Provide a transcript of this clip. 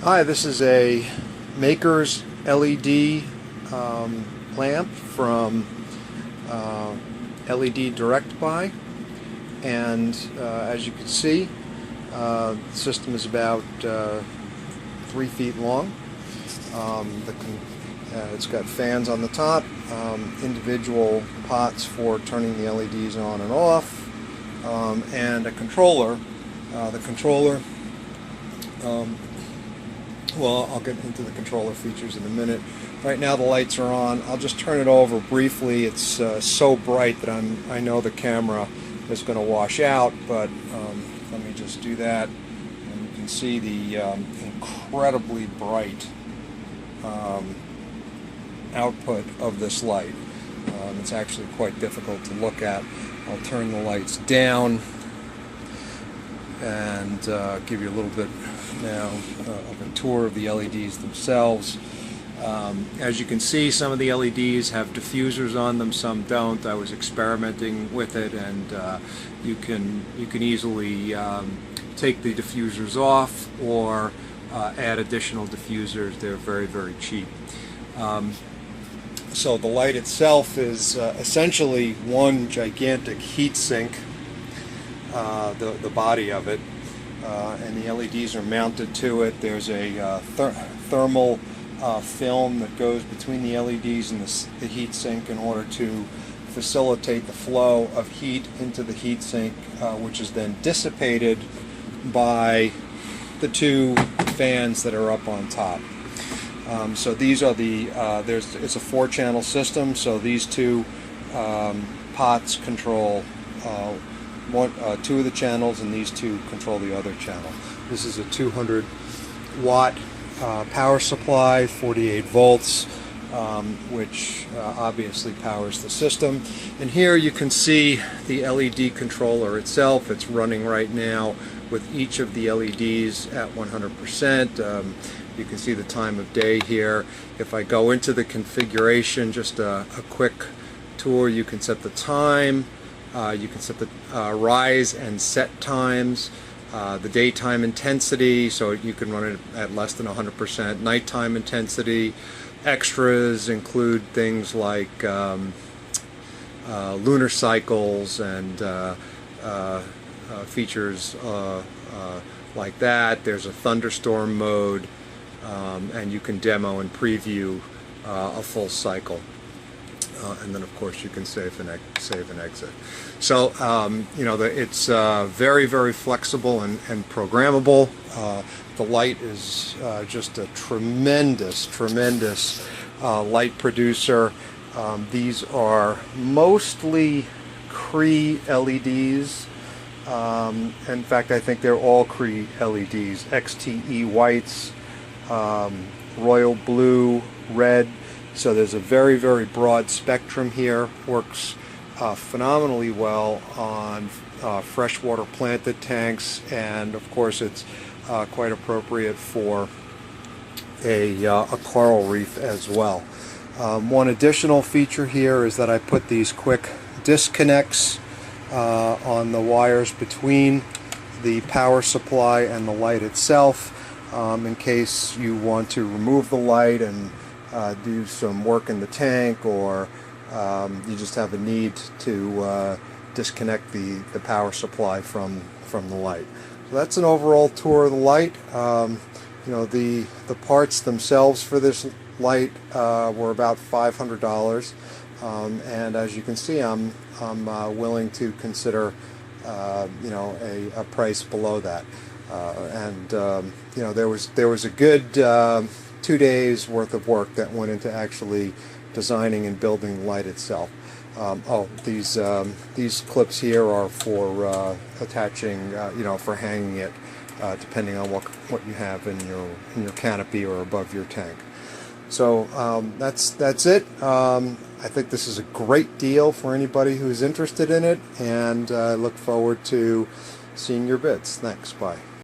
Hi, this is a Maker's LED lamp from LEDGroupBuy, and as you can see, the system is about 3 feet long. It's got fans on the top, individual pots for turning the LEDs on and off, and a controller. The controller, well, I'll get into the controller features in a minute. Right now the lights are on. I'll just turn it over briefly. It's so bright that I know the camera is going to wash out, but let me just do that. And you can see the incredibly bright output of this light. It's actually quite difficult to look at. I'll turn the lights down and give you a little bit now of a tour of the LEDs themselves. As you can see, some of the LEDs have diffusers on them, some don't. I was experimenting with it, and you can easily take the diffusers off or add additional diffusers. They're very, very cheap. So the light itself is essentially one gigantic heat sink, the body of it, and the LEDs are mounted to it. There's a thermal film that goes between the LEDs and the heat sink in order to facilitate the flow of heat into the heat sink, which is then dissipated by the two fans that are up on top. So these are the it's a 4-channel system, so these two pots control two of the channels, and these two control the other channel. This is a 200 watt power supply, 48 volts, which obviously powers the system. And here you can see the LED controller itself. It's running right now with each of the LEDs at 100%. You can see the time of day here. If I go into the configuration, just a quick tour, you can set the time, you can set the rise and set times, the daytime intensity, so you can run it at less than 100%, nighttime intensity. Extras include things like lunar cycles and features like that. There's a thunderstorm mode, and you can demo and preview a full cycle. And then of course you can save and exit. So you know, it's very, very flexible and programmable. The light is just a tremendous light producer. These are mostly Cree LEDs. In fact, I think they're all Cree LEDs. XTE whites, royal blue, red. So there's a very, very broad spectrum here. Works phenomenally well on freshwater planted tanks, and of course it's quite appropriate for a coral reef as well. One additional feature here is that I put these quick disconnects on the wires between the power supply and the light itself, in case you want to remove the light and do some work in the tank, or you just have a need to disconnect the power supply from the light. So that's an overall tour of the light. You know, the parts themselves for this light were about $500, and as you can see, I'm willing to consider you know, a price below that. You know, there was a good 2 days worth of work that went into actually designing and building the light itself. Oh, these clips here are for attaching, you know, for hanging it, depending on what you have in your canopy or above your tank. So that's it. I think this is a great deal for anybody who's interested in it, and I look forward to seeing your bids. Thanks. Bye.